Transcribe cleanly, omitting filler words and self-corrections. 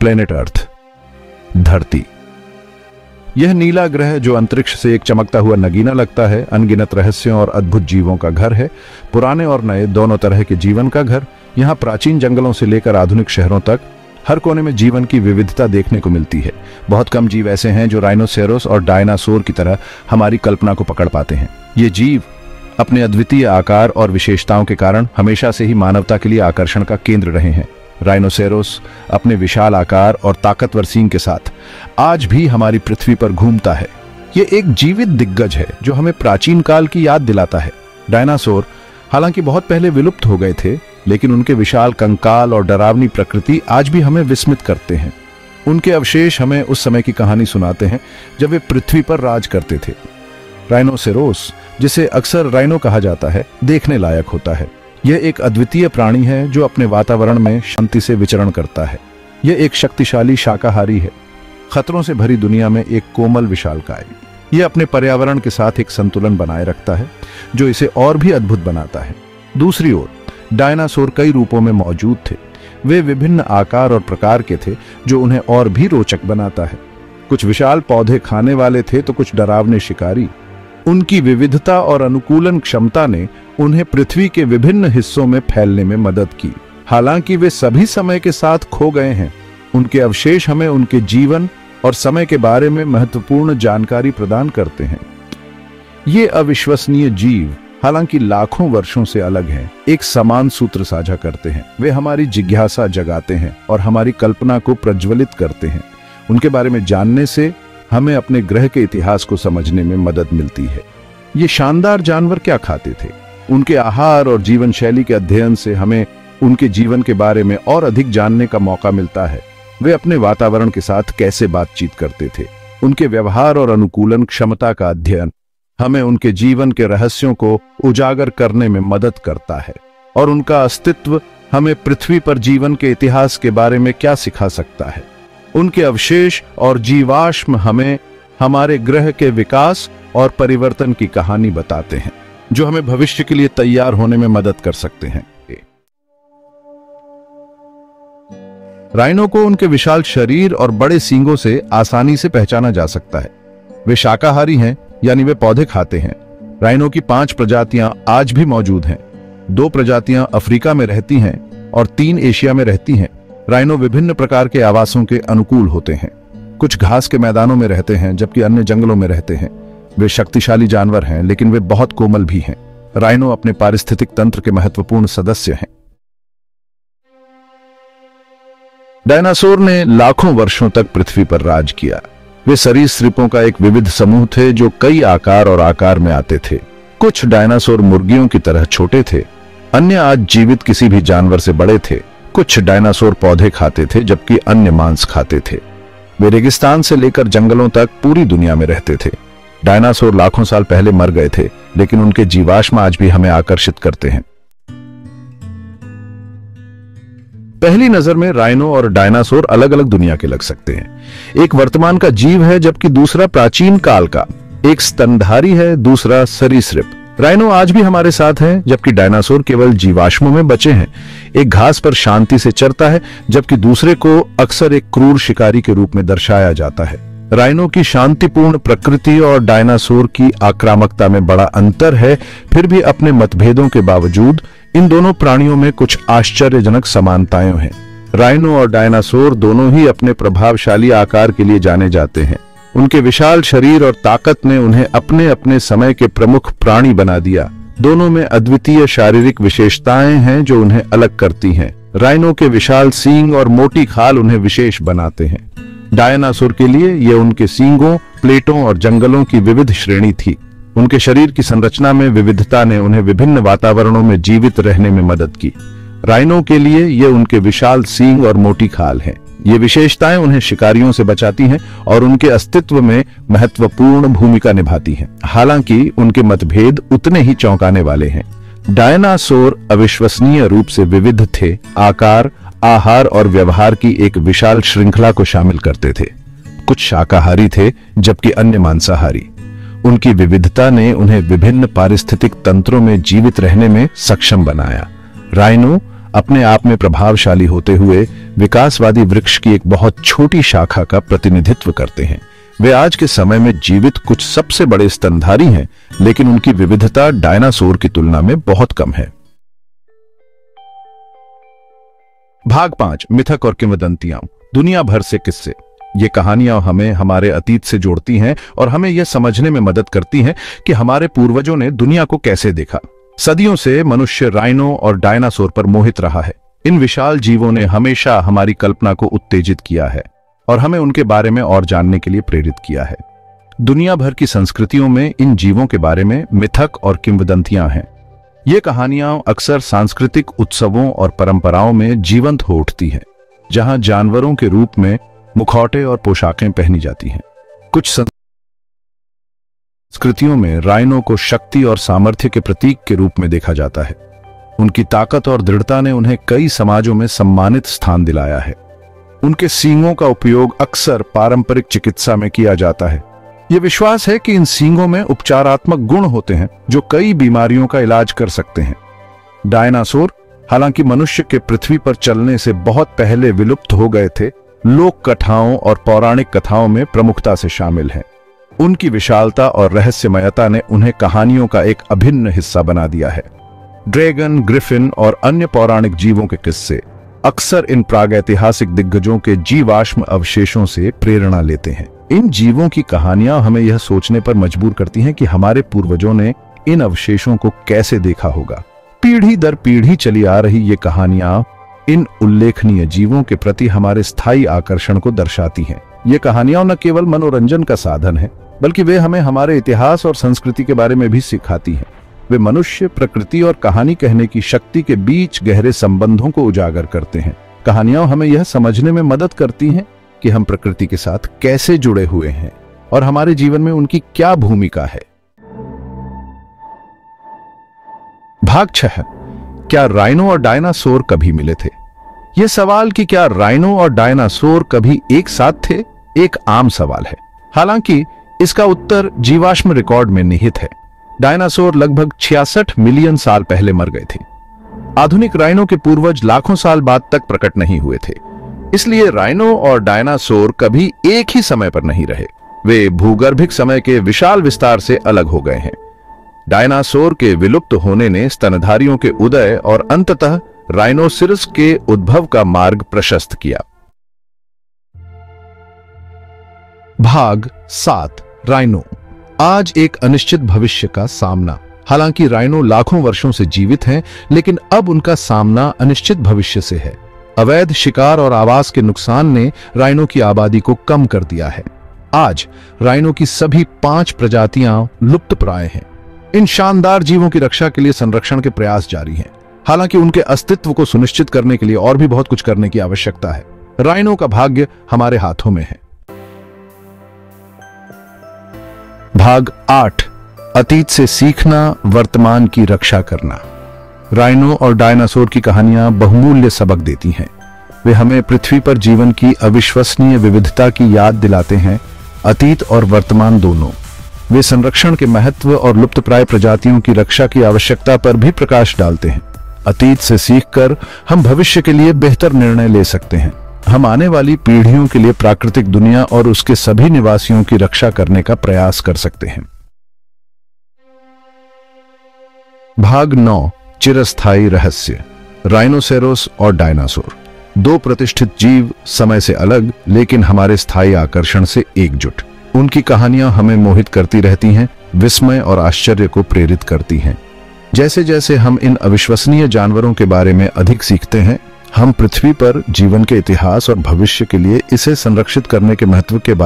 Planet earth, धरती। यह नीला ग्रह जो अंतरिक्ष से एक चमकता हुआ नगीना लगता है, अनगिनत रहस्यों और अद्भुत जीवों का घर है, पुराने और नए दोनों तरह के जीवन का घर। यहाँ प्राचीन जंगलों से लेकर आधुनिक शहरों तक हर कोने में जीवन की विविधता देखने को मिलती है। बहुत कम जीव ऐसे हैं जो राइनोसेरोस और डायनासोर की तरह हमारी कल्पना को पकड़ पाते हैं। ये जीव अपने अद्वितीय आकार और विशेषताओं के कारण हमेशा से ही मानवता के लिए आकर्षण का केंद्र रहे हैं। राइनोसेरोस अपने विशाल आकार और ताकतवर सींग के साथ आज भी हमारी पृथ्वी पर घूमता है। ये एक जीवित दिग्गज है जो हमें प्राचीन काल की याद दिलाता है। डायनासोर हालांकि बहुत पहले विलुप्त हो गए थे, लेकिन उनके विशाल कंकाल और डरावनी प्रकृति आज भी हमें विस्मित करते हैं। उनके अवशेष हमें उस समय की कहानी सुनाते हैं जब वे पृथ्वी पर राज करते थे। राइनोसेरोस, जिसे अक्सर राइनो कहा जाता है, देखने लायक होता है। यह एक अद्वितीय प्राणी है जो अपने वातावरण में शांति से विचरण करता है। यह एक शक्तिशाली शाकाहारी है, खतरों से भरी दुनिया में एक कोमल विशालकाय। यह अपने पर्यावरण के साथ एक संतुलन बनाए रखता है जो इसे और भी अद्भुत बनाता है। दूसरी ओर डायनासोर कई रूपों में मौजूद थे। वे विभिन्न आकार और प्रकार के थे जो उन्हें और भी रोचक बनाता है। कुछ विशाल पौधे खाने वाले थे तो कुछ डरावने शिकारी। उनकी विविधता और अनुकूलन क्षमता ने उन्हें पृथ्वी के विभिन्न हिस्सों में फैलने में मदद की। हालांकि वे सभी समय के साथ खो गए हैं, उनके अवशेष हमें उनके जीवन और समय के बारे में महत्वपूर्ण जानकारी प्रदान करते हैं। ये अविश्वसनीय जीव हालांकि लाखों वर्षों से अलग हैं, एक समान सूत्र साझा करते हैं। वे हमारी जिज्ञासा जगाते हैं और हमारी कल्पना को प्रज्वलित करते हैं। उनके बारे में जानने से हमें अपने ग्रह के इतिहास को समझने में मदद मिलती है। ये शानदार जानवर क्या खाते थे? उनके आहार और जीवन शैली के अध्ययन से हमें उनके जीवन के बारे में और अधिक जानने का मौका मिलता है। वे अपने वातावरण के साथ कैसे बातचीत करते थे? उनके व्यवहार और अनुकूलन क्षमता का अध्ययन हमें उनके जीवन के रहस्यों को उजागर करने में मदद करता है। और उनका अस्तित्व हमें पृथ्वी पर जीवन के इतिहास के बारे में क्या सिखा सकता है? उनके अवशेष और जीवाश्म हमें हमारे ग्रह के विकास और परिवर्तन की कहानी बताते हैं, जो हमें भविष्य के लिए तैयार होने में मदद कर सकते हैं। राइनो को उनके विशाल शरीर और बड़े सींगों से आसानी से पहचाना जा सकता है। वे शाकाहारी हैं, यानी वे पौधे खाते हैं। राइनो की 5 प्रजातियां आज भी मौजूद हैं। 2 प्रजातियां अफ्रीका में रहती हैं और 3 एशिया में रहती हैं। राइनो विभिन्न प्रकार के आवासों के अनुकूल होते हैं। कुछ घास के मैदानों में रहते हैं जबकि अन्य जंगलों में रहते हैं। वे शक्तिशाली जानवर हैं, लेकिन वे बहुत कोमल भी हैं। राइनो अपने पारिस्थितिक तंत्र के महत्वपूर्ण सदस्य हैं। डायनासोर ने लाखों वर्षों तक पृथ्वी पर राज किया। वे सरीसृपों का एक विविध समूह थे जो कई आकार और आकार में आते थे। कुछ डायनासोर मुर्गियों की तरह छोटे थे, अन्य आज जीवित किसी भी जानवर से बड़े थे। कुछ डायनासोर पौधे खाते थे जबकि अन्य मांस खाते थे। वे रेगिस्तान से लेकर जंगलों तक पूरी दुनिया में रहते थे। डायनासोर लाखों साल पहले मर गए थे, लेकिन उनके जीवाश्म आज भी हमें आकर्षित करते हैं। पहली नजर में राइनो और डायनासोर अलग अलग दुनिया के लग सकते हैं। एक वर्तमान का जीव है जबकि दूसरा प्राचीन काल का। एक स्तनधारी है, दूसरा सरीसृप। राइनो आज भी हमारे साथ है जबकि डायनासोर केवल जीवाश्मों में बचे हैं। एक घास पर शांति से चरता है जबकि दूसरे को अक्सर एक क्रूर शिकारी के रूप में दर्शाया जाता है। राइनो की शांतिपूर्ण प्रकृति और डायनासोर की आक्रामकता में बड़ा अंतर है, फिर भी अपने मतभेदों के बावजूद इन दोनों प्राणियों में कुछ आश्चर्यजनक समानताएं हैं। राइनो और डायनासोर दोनों ही अपने प्रभावशाली आकार के लिए जाने जाते हैं। उनके विशाल शरीर और ताकत ने उन्हें अपने अपने समय के प्रमुख प्राणी बना दिया। दोनों में अद्वितीय शारीरिक विशेषताएं हैं जो उन्हें अलग करती हैं। राइनो के विशाल सींग और मोटी खाल उन्हें विशेष बनाते हैं। डायनासोर के लिए ये उनके सींगों, प्लेटों और जंगलों की विविध श्रेणी थी। उनके शरीर की संरचना में विविधता ने उन्हें विभिन्न वातावरणों में जीवित रहने में मदद की। राइनो के लिए ये उनके विशाल सींग और मोटी खाल हैं। ये विशेषताएं उन्हें शिकारियों से बचाती हैं और उनके अस्तित्व में महत्वपूर्ण भूमिका निभाती हैं। हालांकि उनके मतभेद उतने ही चौंकाने वाले हैं। डायनासोर अविश्वसनीय रूप से विविध थे, आकार, आहार और व्यवहार की एक विशाल श्रृंखला को शामिल करते थे। कुछ शाकाहारी थे जबकि अन्य मांसाहारी। उनकी विविधता ने उन्हें विभिन्न पारिस्थितिक तंत्रों में जीवित रहने में सक्षम बनाया। राइनो अपने आप में प्रभावशाली होते हुए विकासवादी वृक्ष की एक बहुत छोटी शाखा का प्रतिनिधित्व करते हैं। वे आज के समय में जीवित कुछ सबसे बड़े स्तनधारी हैं, लेकिन उनकी विविधता डायनासोर की तुलना में बहुत कम है। भाग 5, मिथक और किंवदंतियां। दुनिया भर से किस्से। ये कहानियां हमें हमारे अतीत से जोड़ती हैं और हमें यह समझने में मदद करती हैं कि हमारे पूर्वजों ने दुनिया को कैसे देखा। सदियों से मनुष्य राइनो और डायनासोर पर मोहित रहा है। इन विशाल जीवों ने हमेशा हमारी कल्पना को उत्तेजित किया है और हमें उनके बारे में और जानने के लिए प्रेरित किया है। दुनिया भर की संस्कृतियों में इन जीवों के बारे में मिथक और किंवदंतियां हैं। ये कहानियां अक्सर सांस्कृतिक उत्सवों और परंपराओं में जीवंत हो उठती हैं, जहां जानवरों के रूप में मुखौटे और पोशाकें पहनी जाती हैं। कुछ संस्कृतियों में राइनो को शक्ति और सामर्थ्य के प्रतीक के रूप में देखा जाता है। उनकी ताकत और दृढ़ता ने उन्हें कई समाजों में सम्मानित स्थान दिलाया है। उनके सींगों का उपयोग अक्सर पारंपरिक चिकित्सा में किया जाता है। यह विश्वास है कि इन सींगों में उपचारात्मक गुण होते हैं जो कई बीमारियों का इलाज कर सकते हैं। डायनासोर, हालांकि मनुष्य के पृथ्वी पर चलने से बहुत पहले विलुप्त हो गए थे, लोक कथाओं और पौराणिक कथाओं में प्रमुखता से शामिल हैं। उनकी विशालता और रहस्यमयता ने उन्हें कहानियों का एक अभिन्न हिस्सा बना दिया है। ड्रैगन, ग्रिफिन और अन्य पौराणिक जीवों के किस्से अक्सर इन प्रागैतिहासिक दिग्गजों के जीवाश्म अवशेषों से प्रेरणा लेते हैं। इन जीवों की कहानियां हमें यह सोचने पर मजबूर करती हैं कि हमारे पूर्वजों ने इन अवशेषों को कैसे देखा होगा। पीढ़ी दर पीढ़ी चली आ रही ये कहानियां इन उल्लेखनीय जीवों के प्रति हमारे स्थायी आकर्षण को दर्शाती हैं। ये कहानियां न केवल मनोरंजन का साधन है, बल्कि वे हमें हमारे इतिहास और संस्कृति के बारे में भी सिखाती हैं। वे मनुष्य, प्रकृति और कहानी कहने की शक्ति के बीच गहरे संबंधों को उजागर करते हैं। कहानियां हमें यह समझने में मदद करती हैं कि हम प्रकृति के साथ कैसे जुड़े हुए हैं और हमारे जीवन में उनकी क्या भूमिका है। भाग 6, क्या राइनो और डायनासोर कभी मिले थे? यह सवाल कि क्या राइनो और डायनासोर कभी एक साथ थे, एक आम सवाल है। हालांकि इसका उत्तर जीवाश्म रिकॉर्ड में निहित है। डायनासोर लगभग 66 मिलियन साल पहले मर गए थे। आधुनिक राइनो के पूर्वज लाखों साल बाद तक प्रकट नहीं हुए थे। इसलिए राइनो और डायनासोर कभी एक ही समय पर नहीं रहे। वे भूगर्भिक समय के विशाल विस्तार से अलग हो गए हैं। डायनासोर के विलुप्त होने ने स्तनधारियों के उदय और अंततः राइनोसिरस के उद्भव का मार्ग प्रशस्त किया। भाग 7, राइनो। आज एक अनिश्चित भविष्य का सामना। हालांकि राइनो लाखों वर्षों से जीवित हैं, लेकिन अब उनका सामना अनिश्चित भविष्य से है। अवैध शिकार और आवास के नुकसान ने राइनो की आबादी को कम कर दिया है। आज राइनो की सभी 5 प्रजातियां लुप्तप्राय हैं। इन शानदार जीवों की रक्षा के लिए संरक्षण के प्रयास जारी हैं। हालांकि उनके अस्तित्व को सुनिश्चित करने के लिए और भी बहुत कुछ करने की आवश्यकता है। राइनो का भाग्य हमारे हाथों में है। भाग 8, अतीत से सीखना, वर्तमान की रक्षा करना। राइनो और डायनासोर की कहानियां बहुमूल्य सबक देती हैं। वे हमें पृथ्वी पर जीवन की अविश्वसनीय विविधता की याद दिलाते हैं, अतीत और वर्तमान दोनों। वे संरक्षण के महत्व और लुप्तप्राय प्रजातियों की रक्षा की आवश्यकता पर भी प्रकाश डालते हैं। अतीत से सीखकर हम भविष्य के लिए बेहतर निर्णय ले सकते हैं। हम आने वाली पीढ़ियों के लिए प्राकृतिक दुनिया और उसके सभी निवासियों की रक्षा करने का प्रयास कर सकते हैं। भाग 9, चिरस्थायी रहस्य। राइनोसेरोस और डायनासोर, 2 प्रतिष्ठित जीव, समय से अलग लेकिन हमारे स्थायी आकर्षण से एकजुट। उनकी कहानियां हमें मोहित करती रहती हैं, विस्मय और आश्चर्य को प्रेरित करती हैं। जैसे जैसे हम इन अविश्वसनीय जानवरों के बारे में अधिक सीखते हैं, हम पृथ्वी पर जीवन के इतिहास और भविष्य के लिए इसे संरक्षित करने के महत्व के बारे